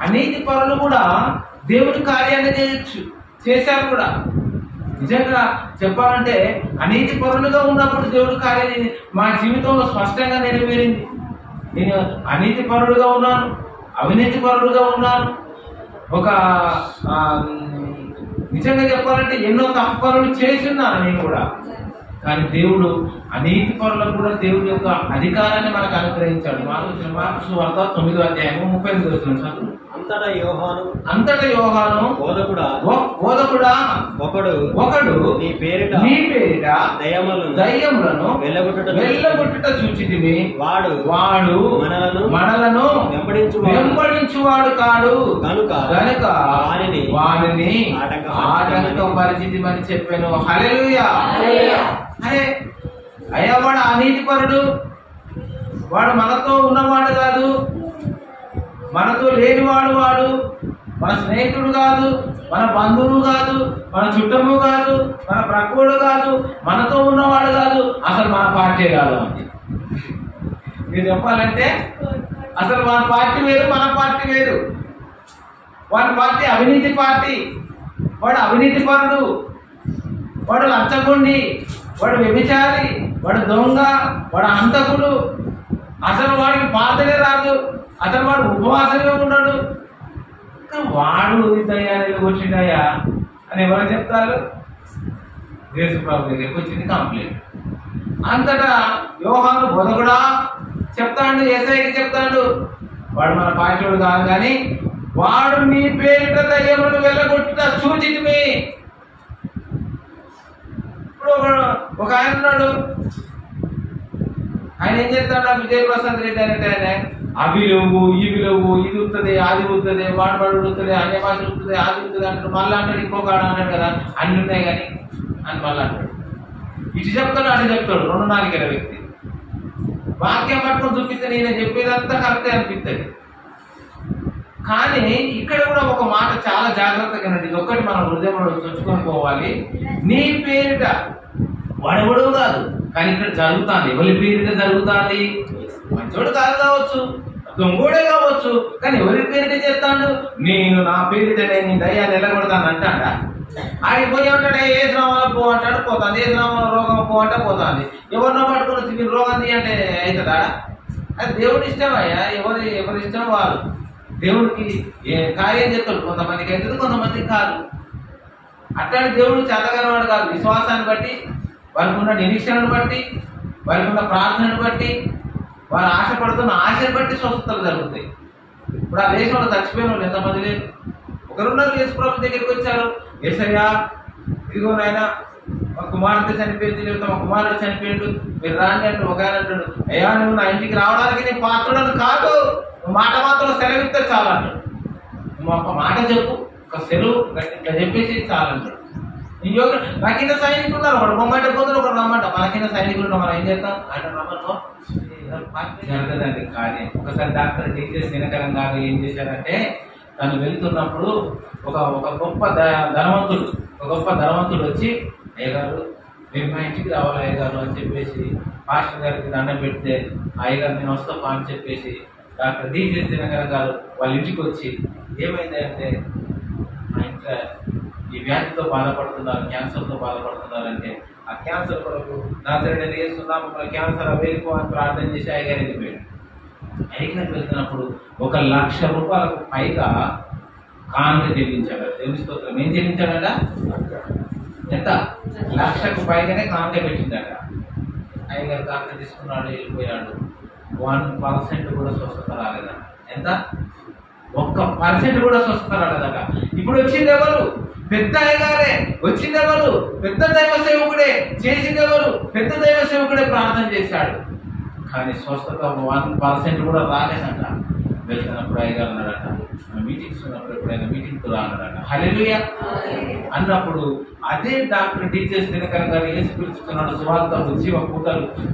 అనీతి పరులు కూడా దేవుడి కార్యాన్ని చేశారు కూడా. నిజంగా చెప్పాలంటే అనీతి పరులుగా ఉన్నప్పుడు దేవుడి కార్యాన్ని మా జీవితంలో స్పష్టంగా నెరవేరింది. నేను అనీతి పరుడుగా ఉన్నాను, అవినీతి పరుడుగా ఉన్నాను. ఒక నిజంగా చెప్పాలంటే ఎన్నో తప్పు పనులు చేస్తున్నాను నేను కూడా. కానీ దేవుడు అనీతి పరులకు కూడా దేవుడి యొక్క అధికారాన్ని మనకు అనుగ్రహించాడు. మార్కు సువార్త 9వ అధ్యాయము 38వ వచనం. అంతటా యోహాను బోధకుడా ఒకడు నీ పేరిట దయ్యములను వెళ్ళగొట్టుట చూచితిమి, వాడు మనలను వెంబడించువాడు కాడు గనుక వారిని ఆటంకపరిచితిమని చెప్పాను. హల్లెలూయా. అయ్యా వాడు అనీతి పరుడు, వాడు మనతో ఉన్నవాడు కాదు, మనతో లేనివాడు, వాడు మన స్నేహితుడు కాదు, మన బంధువు కాదు, మన చుట్టము కాదు, మన ప్రకోడు కాదు, మనతో ఉన్నవాడు కాదు, అసలు మన పార్టీ కాదు. అంతే. మీరు చెప్పాలంటే అసలు మన పార్టీ వేరు, మన పార్టీ వేరు. వాడి పార్టీ అవినీతి పార్టీ, వాడు అవినీతి పరుడు, వాడు లంచగొండి, వాడు వ్యభిచారి, వాడు దొంగ, వాడు హంతకుడు. అసలు వాడికి పాత్రే రాదు, అసలు వాడు ఉపవాసంగా ఉన్నాడు. వాడు దయ్యాలు వచ్చిందయ్యా అని ఎవరు చెప్తారు? యేసు ప్రభు దగ్గరికి వచ్చింది కంప్లైంట్. అంతటా యోహాను బోధకుడా చెప్తాడు, యేసయ్యకి చెప్తాడు, వాడు మన పార్టీడు కాదు కానీ వాడు మీ పేరిట దయ్యములను వెళ్ళగొట్టుట చూచితిమి. ఇప్పుడు ఒక ఆయన ఉన్నాడు, ఆయన ఏం చేస్తాడు? విజయప్రసాద్ రెడ్డి అంటే ఆయన అవి లేవు, ఇవి లేవు, ఇది ఉంటుంది, అది ఉంటుంది, వాడు ఉంటుంది, అనే భాష ఉంటుంది, అది ఉంటుంది అంటాడు. మళ్ళీ అంటాడు ఇంకొక అంటాడు కదా అన్ని ఉన్నాయి కానీ అని మళ్ళీ అంటాడు. ఇటు చెప్తాడు, అటు చెప్తాడు. 2 నాలుగేళ్ల వ్యక్తి వాక్యం పట్టుకొని చూపిస్తే నేను చెప్పేదంతా కరెక్టే అనిపిస్తుంది. కానీ ఇక్కడ కూడా ఒక మాట చాలా జాగ్రత్తగా ఉంది. ఇది ఒక్కటి మనం హృదయంలో చొచ్చుకొని పోవాలి. నీ పేరిట వాడెవడో కాదు, కానీ ఇక్కడ జరుగుతుంది. ఎవరి పేరిట జరుగుతుంది? మంచోడు కాదు కావచ్చు, దొంగోడే కావచ్చు, కానీ ఎవరి పేరిట చేస్తాడు? నేను నా పేరిట నేను దయ్యాన్ని వెళ్ళగొడతాను అంటాడా? ఆయన పోయి ఉంటాడు, ఏ శ్రామాలకు పో అంటాడు, పోతుంది. ఏ శ్రామాల రోగం పో అంటే పోతుంది. ఎవరినో పట్టుకుని మీరు రోగం తీయంటే అవుతుందా? అది దేవుడి ఇష్టం అయ్యా. ఎవరి ఇష్టం వాళ్ళు. దేవుడికి కార్యం చేస్తాడు. కొంతమందికి అవుతుంది, కొంతమందికి కాదు. అట్లాంటి దేవుడు చేతగానవాడు కాదు. విశ్వాసాన్ని బట్టి, వారికి ఉన్న నిరీక్షణను బట్టి, వారికి ఉన్న ప్రార్థనను బట్టి, వారు ఆశపడుతున్న ఆశను బట్టి స్వస్థతలు జరుగుతాయి. ఇప్పుడు ఆ దేశంలో చచ్చిపోయిన వాళ్ళు ఎంతమంది లేరు? ఒకరున్నారు యేసు ప్రభు దగ్గరికి వచ్చారు, యేసయ్యా ఇదిగో నాయన మా కుమార్తె చనిపోయింది, లేకపోతే మా కుమారుడు చనిపోయాడు, మీరు రాండి అంటే ఒక ఆయన అంటాడు, అయ్యా నువ్వు నా ఇంటికి రావడానికి నేను పాత్రుడను కాదు, నువ్వు మాట మాత్రం సెలవిస్తే చాలంటాడు. నువ్వు ఒక మాట చెప్పు, ఒక సెలవు ఇట్లా చెప్పేసి చాలంటాడు. నా కింద సైనికులు ఉన్నారు, ఒకటి బొమ్మంటే పోతుంది, ఒకటి రమ్మంట. మన కింద సైనికులు ఉన్నాం, మనం ఏం చేస్తాం? ఆయన రమ్మను జరగదండి కార్యం. ఒకసారి డాక్టర్ టీచర్స్ దినకరం గారు ఏం చేశారంటే, తను వెళ్తున్నప్పుడు ఒక గొప్ప ధనవంతుడు వచ్చి, అయ్యగారు మీరు మా ఇంటికి రావాలి అయ్యగారు అని చెప్పేసి పాస్టర్ గారికి దండం పెడితే, అయ్యగారు నేను వస్తాపా అని చెప్పేసి డాక్టర్ టీచర్స్ దినకరం గారు వాళ్ళ ఇంటికి వచ్చి, ఏమైంది అంటే మా ఇంట్లో ఈ వ్యాధితో బాధపడుతున్నారు, క్యాన్సర్తో బాధపడుతున్నారంటే, ఆ క్యాన్సర్ కొరకు నాజరేయుడైన యేసు నామమున క్యాన్సర్ వెళ్ళిపో అని ప్రార్థన చేసి అయ్యగారు వెళ్ళిపోయాడు. అయ్యగారికి వెళ్తున్నప్పుడు 1,00,000 రూపాయలకు పైగా కానుక చెల్లించాడు. దేవుని స్తోత్రం. ఏం చెల్లించాడట? ఎంత? 1,00,000కు పైగానే కానుక పెట్టిందట. అయ్యగారు కానుక తీసుకున్నాడు, వెళ్ళిపోయాడు. 1% కూడా స్వస్థత రాలేదట. ఎంత? 1% కూడా స్వస్థత రాలేదట. ఇప్పుడు వచ్చింది ఎవరు? పెద్ద అయ్యగారే. వచ్చింది ఎవరు? పెద్ద దైవ సేవకుడే. చేసింది ఎవరు? పెద్ద దైవ సేవకుడే ప్రార్థన చేశాడు. కానీ స్వస్థత 1% కూడా రాలేదట. వెళ్తున్నప్పుడు అయ్యగారు అన్నాడట, మీటింగ్స్ ఉన్నప్పుడు ఎప్పుడైనా మీటింగ్కి రాన్నాడట. హల్లెలూయా అన్నప్పుడు అదే డాక్టర్ టీచర్స్ దినకరం గారు ఏసి పిలుచుకున్నాడు. సువార్త ఉద్యమ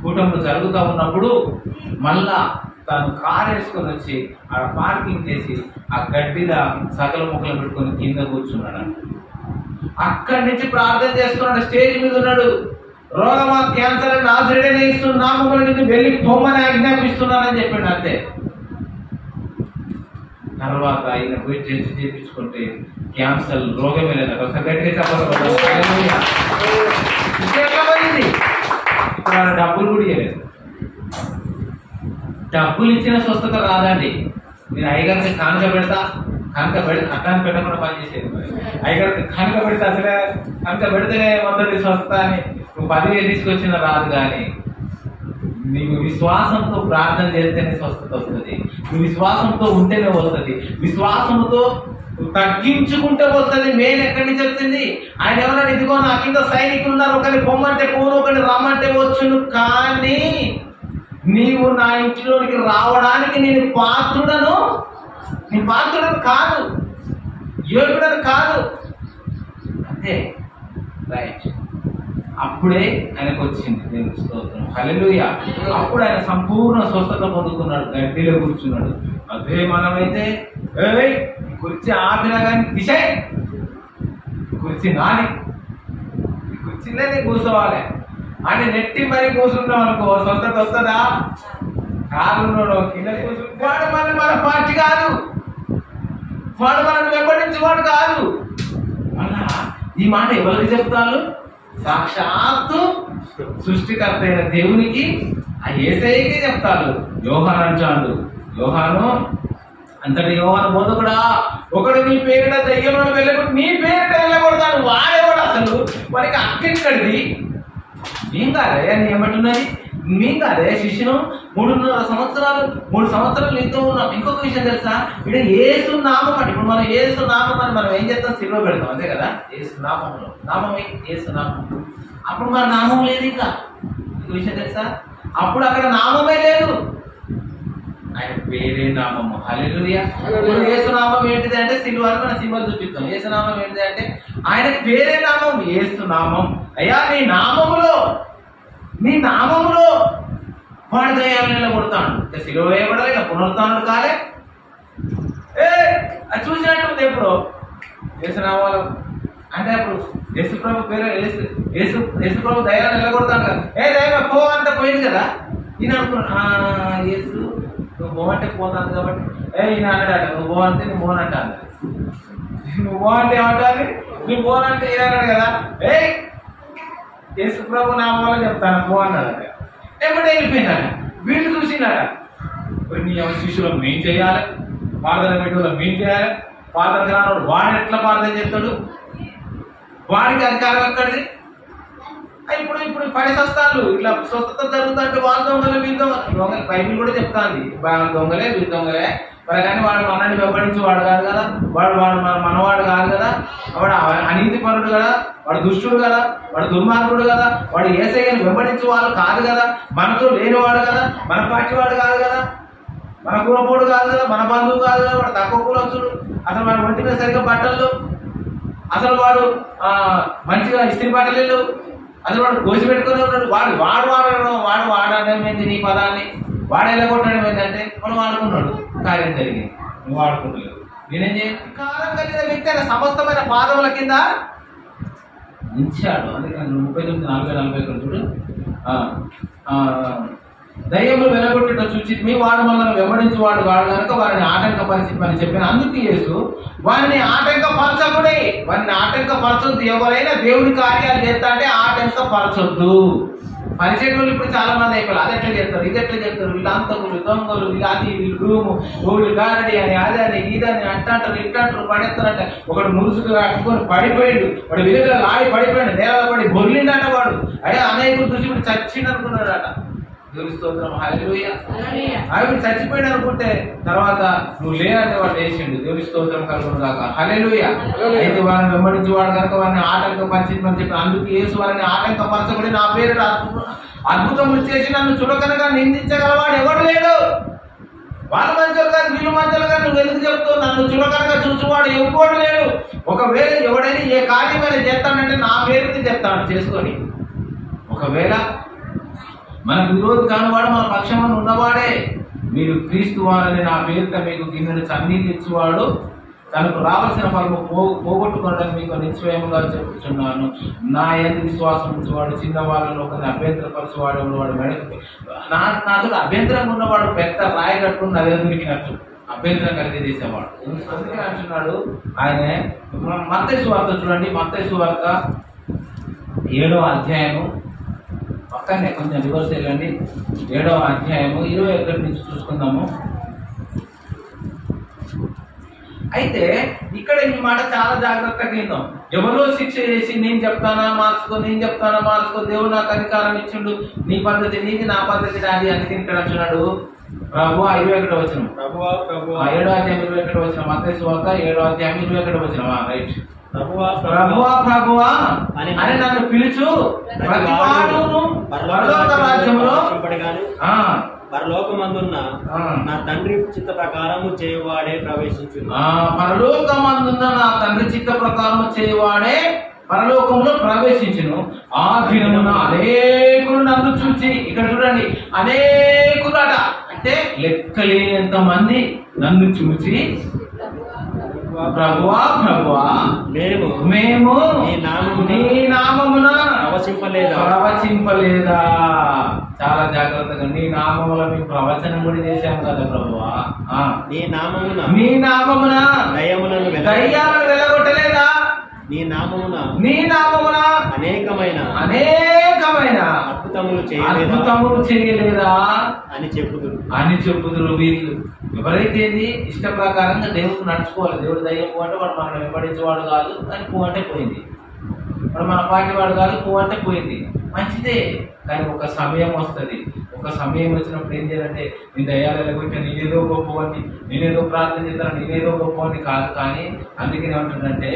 కూటములు జరుగుతూ ఉన్నప్పుడు మళ్ళా తాను కారు వేసుకొని వచ్చి ఆ పార్కింగ్ చేసి ఆ గడ్డిలా సకల ముక్కలు పెట్టుకొని కింద కూర్చున్నాడు. అక్కడి నుంచి ప్రార్థన చేస్తున్నాడు. స్టేజ్ మీద ఉన్నాడు. రోగమా క్యాన్సర్ అని నాజరేయుడైన యేసు నామమున నిన్ను వెళ్ళి పొమ్మని ఆజ్ఞాపిస్తున్నానని చెప్పాడు. అంతే. తర్వాత ఆయన పోయి టెస్ట్ చేయించుకుంటే క్యాన్సర్ రోగమే లేదు. ఒకసారి గట్టిగా చెప్పకపోతే ఇప్పుడు డబ్బులు కూడా ఇవ్వలేదు. డబ్బులు ఇచ్చిన స్వస్థత రాదండి. నేను అయ్యగారికి కానుక పెడతా, కనుక అట్టాన్ని పెట్టకుండా పనిచేసేది. అయ్యగారికి కనుక పెడితే అసలే కనుక పెడితేనే మొదటి స్వస్థత అని నువ్వు 10,000 తీసుకొచ్చిన రాదు. కానీ నీవు విశ్వాసంతో ప్రార్థన చేస్తేనే స్వస్థత వస్తుంది. నువ్వు విశ్వాసంతో ఉంటేనే వస్తుంది. విశ్వాసంతో తగ్గించుకుంటే వస్తుంది. మేలు ఎక్కడి నుంచి వచ్చింది? ఆయన ఎవరైనా ఇదిగో నా కింద సైనికులు ఉన్నారు, ఒకరిని పొమ్మంటే పోను, ఒకరిని రమ్మంటే వచ్చును, కానీ నీవు నా ఇంటిలోనికి రావడానికి నేను పాత్రుడను కాదు, యోగ్యుడను కాదు. అంతే, రైట్. అప్పుడే ఆయనకు వచ్చింది దేవుని స్తోత్రం, హల్లెలూయా. అప్పుడు ఆయన సంపూర్ణ స్వస్థత పొందుకున్నాడు, గడ్డిలో కూర్చున్నాడు. అదే మనమైతే కుర్చీ ఆపినా కానీ దిశ కుర్చీ నాని, కుర్చీలోనే కూర్చోవాలి అంటే నెట్టి మరీ కూర్చుంటాం అనుకో స్వస్థత వస్తుందా? కారున్నాడు కింద కూర్చుంటే వాడు మన పార్టీ కాదు, వాడు మనల్ని వెంబడించేవాడు కాదు. అలా ఈ మాట ఎవరికి చెప్తాను? సాక్షాత్తు సృష్టికర్త అయిన దేవునికి, ఆ యేసయ్యకే చెప్తాడు. యోహాను అంటాడు, యోహాను అంతటి యోహాను బోధకుడా, ఒకడు నీ పేరిట దయ్యములను వెళ్ళకూడదు, నీ పేరిట వెళ్ళకూడతాడు. వాడేవాడు అసలు? వాడికి అక్కడిది ఏం కాదే నీ ఏమంటున్నది? మేం కాదే శిష్యును 3 సంవత్సరాలు నీతో ఉన్నాం. ఇంకొక విషయం తెలుసా? ఇక్కడ యేసు నామం అంటే, ఇప్పుడు మనం యేసు నామం అని మనం ఏం చేస్తాం? సిలువ పెడతాం, అంతే కదా? యేసు నామంలో నామమే యేసు నామం. అప్పుడు మన నామం లేదు. ఇంకా ఇంకో విషయం తెలుసా? అప్పుడు అక్కడ నామమే లేదు, ఆయన పేరే నామము. హల్లెలూయా. యేసు నామం ఏంటిది అంటే సిలువ అని మనం సింబల్ చూపిస్తాం. యేసు నామం ఏంటిది అంటే ఆయన పేరే నామం, యేసు నామం. అయ్యా నీ నామములో వాడి దయ్యాలను నిలబడతాడు. సిలువ వేయబడలే, పునరుత్థానుడు కాలే. అది చూసినట్టుంది ఎప్పుడు యేసునామాలు అంటే అప్పుడు యేసు ప్రభు పేరు యేసు ప్రభు దయ్యాలను నిలబడతాడు కదా. దయ్యం పో అంటే పోయింది కదా. ఈయన అనుకున్నా యేసు నువ్వు పో అంటే పోతాను కాబట్టి ఈయన అన్నాడు, నువ్వు పో అంటే నువ్వు పోనంట, నువ్వు పో అంటే ఏమంటారు? నువ్వు పోనంటే ఈయన అన్నాడు కదా, యేసు ప్రభు నామాలు చెప్తాను పో అన్నాడు. ఎప్పుడు వెళ్ళిపోయినాడు. వీళ్ళు చూసినాడు, నీ శిష్యులకు మేం చేయాలి, ప్రార్థన పెట్టేవాళ్ళు మేం చేయాలి, ప్రార్థన కానివాడు వాడు ఎట్లా ప్రార్థన చేస్తాడు? వాడికి అధికారం ఎక్కడిది? ఇప్పుడు 10 సంస్థలు ఇట్లా స్వస్థత జరుగుతుంటే వాళ్ళు దొంగలు వీళ్ళు దొంగలు. బైబిల్ కూడా చెప్తాంది దొంగలే వీళ్ళు దొంగలే మరి. కానీ వాడు మనల్ని వెంబడించి వాడు కాదు కదా, వాడు మనవాడు కాదు కదా, వాడు అనీతి పరుడు కదా, వాడు దుష్టుడు కదా, వాడు దుర్మార్గుడు కదా, వాడు యేసయ్యను వెంబడించే వాళ్ళు కాదు కదా, మనతో లేనివాడు కదా, మన పార్టీ వాడు కాదు కదా, మన కులపోడు కాదు కదా, మన బంధువు కాదు కదా, వాడు తక్కువ కులస్తుడు, అసలు వాడు ఒంటి మీద సరిగ్గా బట్టలు, అసలు వాడు మంచిగా ఇస్త్రీ బట్టలు లేవు, అసలు వాడు కోసి పెట్టుకుని ఉన్నాడు. వాడు వాడడం నీ పదాన్ని వాడు ఎలా కొట్టడం ఏంటంటే మనం వాడుకున్నాడు, కార్యం జరిగింది, నువ్వు వాడుకుంటలేవు. నేనేం చేయాలి? కాలం కలిగిన వ్యక్తి ఆయన సమస్తమైన పాదముల కింద ఉంచాడు. అందుకని 39:40 చూడు. దయ్యములు వెలగొట్టుట చూచి మీ వాడు మనల్ని వెంబడించి వాడు కనుక వారిని ఆటంకపరిచి చెప్పిన. అందుకు యేసు వారిని ఆటంకపరచొద్దు. ఎవరైనా దేవుడి కార్యాలు చేస్తా అంటే ఆటంకపరచొద్దు. పరిచయం ఇప్పుడు చాలా మంది అయిపోయారు. అది ఎట్లా చేస్తారు, ఇది ఎట్లా చేస్తారు, వీళ్ళు అంతకులు దొంగలు, వీళ్ళు అది వీళ్ళు రూము వీళ్ళు గారడి అని అదని ఇదని అంటారు ఇట్టాంటారు పడేస్తారంట. ఒకడు మురుసుకు కట్టుకొని పడిపోయాడు, వాడు విలువలో లాడి పడిపోయాడు, నేల పడి బొర్లిండట. వాడు అయ్యా అనేకులు చూసి ఇప్పుడు చచ్చిండు అనుకున్నాడట. దేవుని స్తోత్రం, హల్లెలూయా. ఆవిడ చచ్చిపోయాడు అనుకుంటే తర్వాత నువ్వు లేదంటే వాడు వేసిండు. దేవుని స్తోత్రం కలుగును గాక, హల్లెలూయా. అయితే వారిని వెంబడించి వాడు కనుక వారిని ఆటంకపరిచిందని చెప్పి అందుకు యేసు వారిని ఆటంకపరచబడి నా పేరు అద్భుతములు చేసి నన్ను చులకనగా నిందించగలవాడు ఎవడు లేడు. వాళ్ళ మంచులు కాదు వీళ్ళు మంచులు కాదు, నువ్వు ఎందుకు చెప్తావు? నన్ను చులకనగా చూసేవాడు ఎవడు లేడు. ఒకవేళ ఎవడైనా ఏ కార్యమైనా చేస్తానంటే నా పేరుని చెప్తాను చేసుకొని. ఒకవేళ మనకు విరోధి కానివాడు మన పక్షంలో ఉన్నవాడే. మీరు క్రీస్తు వారని నా పేరుత మీకు గిన్నెను చన్నీళ్ళు ఇచ్చేవాడు తనకు రావాల్సిన ఫలము పోగొట్టుకోవడానికి మీకు నిశ్చయముగా చెప్తున్నాను. నా యందు విశ్వాసం ఉంచేవాడు చిన్నవాళ్ళలో ఒకరిని అభ్యంతరపరిచేవాడు వాడు మెడకు నాతో అభ్యంతరంగా ఉన్నవాడు పెద్ద రాయి కట్టుకుని నది దొరికినట్టు అభ్యంతరం కలిగజేసేవాడు. అందుకే అంటున్నాడు ఆయన. మత్తయి సువార్త చూడండి, మత్తయి సువార్త 7వ అధ్యాయము, పక్కనే కొంచెం రివర్స్ వెళ్ళండి, 7వ అధ్యాయము 21 నుంచి చూసుకుందాము. అయితే ఇక్కడ ఈ మాట చాలా జాగ్రత్తగా విందాం. ఎవరో శిక్ష చేసి నేను చెప్తానా మార్చుకో, నేను చెప్తానా మార్చుకో, దేవుడు నాకు అధికారం ఇచ్చిండు, నీ పద్ధతి నీది, నా పద్ధతి నాది. అందుకని ఇక్కడ అంటున్నాడు ప్రభువా 21వ వచనం, 7వ అధ్యాయం 21వ వచనం, మత్తయి సువార్త 7వ అధ్యాయం 21వ వచనం. రైట్. ప్రభువా ప్రభువా అని నన్ను పిలుచు ప్రతివాడును పరలోక రాజ్యంలో పరలోకమందున్న నా తండ్రి చిత్త ప్రకారము చేయువాడే ప్రవేశించును. పరలోకమందున్న నా తండ్రి చిత్త ప్రకారము చేయువాడే పరలోకంలో ప్రవేశించును. ఆ దినమున అనేకులు నన్ను చూచి, ఇక్కడ చూడండి అనేకులట, అంటే లెక్కలేనంత మంది నన్ను చూచి ప్రభువా ప్రభువా మేము నీ నామమున ప్రవచింపలేదా. చాలా జాగ్రత్తగా, నీ నామముల మేము ప్రవచనం కూడా చేశాం కదా ప్రభువా, నీ నామమున దయ్యాలను వెలగొట్టలేదా, నీ నామమున అనేకమైన అద్భుతములు చేయలేదా అని చెప్పుదురు. వీళ్ళు ఎవరైతే ఇష్ట ప్రకారంగా దేవుడు నడుచుకోవాలి. దేవుడు దయ్యం పో అంటే వాడు మనం వెంబడించేవాడు కాదు, అని పో అంటే పోయింది. వాడు మన పాటివాడు కాదు, పో అంటే పోయింది. మంచిదే, కానీ ఒక సమయం వస్తుంది. ఒక సమయం వచ్చినప్పుడు ఏం చేయాలంటే, నీ దయ్యాలు వెళ్ళగొట్టి నేనేదో గొప్పవాడిని, నేనేదో ప్రార్థన చేస్తాను, నేనేదో గొప్పవాడిని కాదు. కానీ అందుకని ఏమంటుందంటే,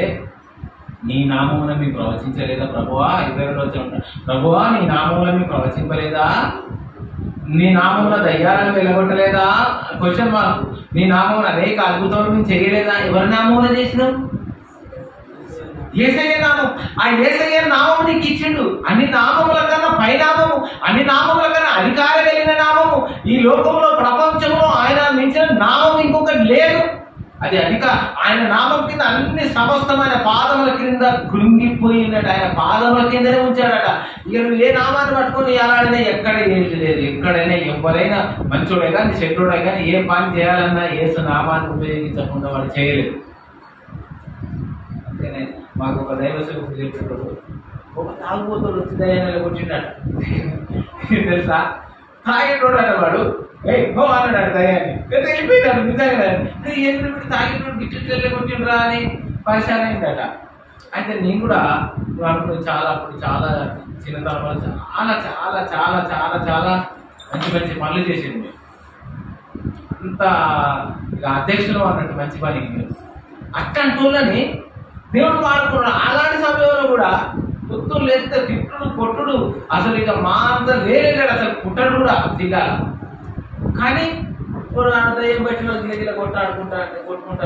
నీ నామమున మీకు ప్రవచించలేదా ప్రభువా, 22 వచ్చి ప్రభువా నీ నామమున మీకు ప్రవచింపలేదా, నీ నామమున దయ్యాలను వెళ్ళగొట్టలేదా, క్వశ్చన్ మార్క్. నీ నామమున అనేక అద్భుతాలు మేము చేయలేదా. ఎవరి నామమున చేసినావు? యేసయ్య నామం. ఆ యేసయ్య నామము నీకు ఇచ్చిండు. అన్ని నామముల కన్నా పైనామము, అన్ని నామముల కన్నా అధికారం కలిగిన నామము. ఈ లోకంలో ప్రపంచంలో ఆయన మించిన నామం ఇంకొకటి లేదు. అది ఆయన నామం కింద అన్ని సమస్తమైన పాదముల కింద కృంగిపోయినట్టు, ఆయన పాదముల కిందనే ఉంచాడట. ఇక నువ్వు ఏ నామాన్ని పట్టుకొని ఎలాడినా ఎక్కడ ఏది లేదు. ఎక్కడైనా ఎవరైనా మంచోడే కానీ చెడ్డోడే కానీ ఏ పని చేయాలన్నా యేసు నామాన్ని ఉపయోగించకుండా వాడు చేయలేదు. అంతేనే మాకు ఒక దైవ సేవకుడు చెప్పేటప్పుడు, ఒక తాగుబోతుడు వచ్చి దయ్యాన్ని కొట్టిండట. తెలుసా, తాగేటోడు అట వాడు. గో అన్నాడు దయ్యాన్ని. వెళ్ళిపోయినాడు నిజంగా. ఎందుకు తాగేటోడు గిట్టు కొట్టిండ్రా అని పరిశాన్ అయిందట. అయితే నేను కూడా అనుకుని అప్పుడు చాలా చిన్నతనంలో చాలా చాలా చాలా చాలా చాలా మంచి మంచి పనులు చేసింది. అంత ఇక అధ్యక్షులు అన్నట్టు మంచి పని. అట్టంటోళ్ళని దేవుడు వాడుకున్నాడు. అలాంటి సమయంలో కూడా పొత్తులు లేస్తే తిట్టుడు కొట్టుడు అసలు ఇక మా అంతా లేలేడు, అసలు పుట్టడు కూడా దిగాల. కానీ ఇప్పుడు ఏం బట్టిలో గిల కొట్టుకుంటా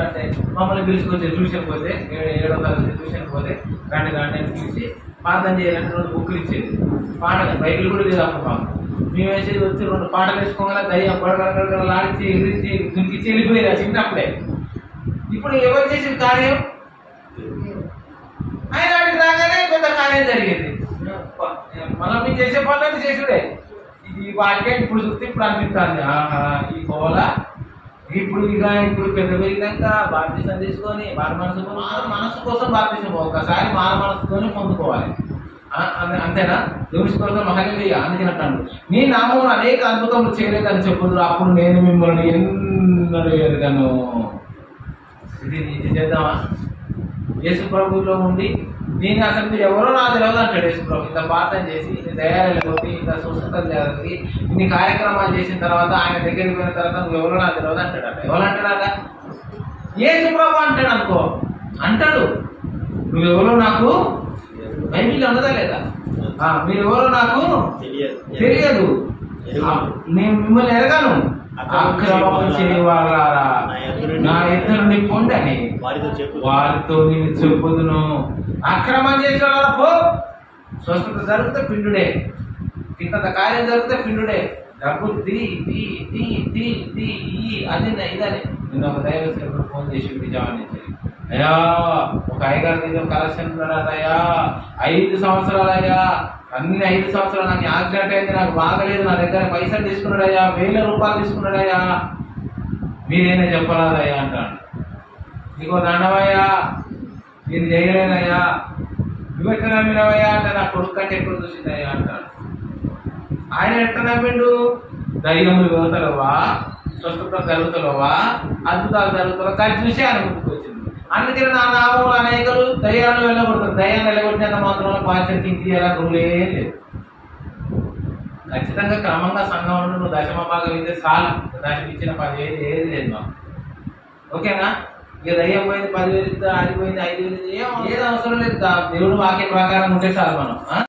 అంటే మమ్మల్ని పిలుచుకొచ్చి ట్యూషన్ పోతే 7వ తరగతి ట్యూషన్ పోతే గంట పిలిచి ప్రార్థన చేయాలంటే 2 బుక్కులు ఇచ్చేది. పాటలు బైకులు కూడా లేదు అప్పుడు మాకు. మేము వేసేది వచ్చి 2 పాటలు వేసుకోగల దయ్యం గొడగడగడలాడించి ఎగిరించి దుంకిచ్చి వెళ్ళిపోయేది ఆ చిన్నప్పుడే. ఇప్పుడు ఎవరు చేసిన కార్యం ఆయన వాడికి రాగానే పెద్ద కార్యం జరిగేది. మనం మేము చేసే పనులన్నీ చేసుడే. ఇది వాటికే ఇప్పుడు చూస్తే ఇప్పుడు అనిపిస్తుంది, ఈ కోల ఇప్పుడు పెద్ద పెరిగినాక బాప్తిసం తీసుకొని వారి మనసు కోసం బాప్తిసం ఒకసారి మాన మనసుతోనే పొందుకోవాలి. అంతేనా? దేవుని కోసం మహనీయ. అందుకని అంటాను, నీ నామమున అనేక అద్భుతములు చేయలేదని చెప్పుదురు, అప్పుడు నేను మిమ్మల్ని ఎన్నడూ ఎరుగను. ఇది చేద్దామా? యేసు ప్రభువులో ఉండి నేను అసలు మీరు ఎవరో నాకు తెలియదు అంటాడు యేసు ప్రభు. ఇంత ప్రార్థన చేసి ఇన్ని దయాలు కొట్టి ఇంత స్వస్థతలు జరిగి ఇన్ని కార్యక్రమాలు చేసిన తర్వాత ఆయన దగ్గరికి పోయిన తర్వాత నువ్వు ఎవరో నాకు తెలియదు అంటాడట. ఎవరు అంటాడట? యేసు ప్రభు అంటాడు అనుకో. అంటాడు నువ్వెవరో నాకు బైబిల్లో ఉన్నదా లేదా, మీరు ఎవరో నాకు తెలియదు, నేను మిమ్మల్ని ఎరగాను, అక్రమం చేయవాళ్ళారా నా ఎదురు నుండి పొండని వారితో నేను చెప్పుదును. అక్రమం చేసిన వాళ్ళ పో, స్వస్థత జరిగితే పిండుడే, ఇంత కార్యం జరిగితే పిండుడే, డబ్బు అది ఇదని. నిన్న ఒక దైవ సేవకుడు ఫోన్ చేసి విజయవాడ నుంచి, అయ్యా ఒక అయ్యగారి దగ్గర కలెక్షన్ ఉన్నాడయ్యా, 5 సంవత్సరాలయ్యా, అన్ని 5 సంవత్సరాలు నాకు యాక్సిడెంట్ అయింది, నాకు బాగలేదు, నా దగ్గర పైసలు తీసుకున్నాడయ్యా, 1000 రూపాయలు తీసుకున్నాడయ్యా. మీరైనా చెప్పరాదయ్యా అంటాడు. నీకో దండమయ్యా, నేను చేయలేనయ్యా, నువ్వెట్ట నమ్మినవయ్యా అంటే నా కొడుకు కంటే ఎక్కువ చూసిందయ్యా అంటాడు. ఆయన ఎట్ట నమ్మిండు? దయ్యములు యువతలవా, స్వస్థత జరుగుతలవా, అద్భుతాలు జరుగుతావు కానీ చూసి ఆయన ముందుకు వచ్చింది. అందుకని నా నామం అనేకలు దయ్యాలను వెళ్ళగొడతారు. దయ్యాన్ని వెళ్ళగొట్టినంత మాత్రంలో పాశ్చాత్యం తీయాలని రూల్ ఏం లేదు. ఖచ్చితంగా క్రమంగా సంఘం ఉండి నువ్వు దశమ భాగం అయితే చాలు. దశమి ఇచ్చిన 10,000 ఏది లేదు మాకు. ఓకేనా? ఇక దయ్యం పోయింది 10,000 ఇస్తా, అది పోయింది 5,000, ఏం అవసరం లేదు. దేవుడు వాక్య ప్రకారం ఉంటే చాలు మనం.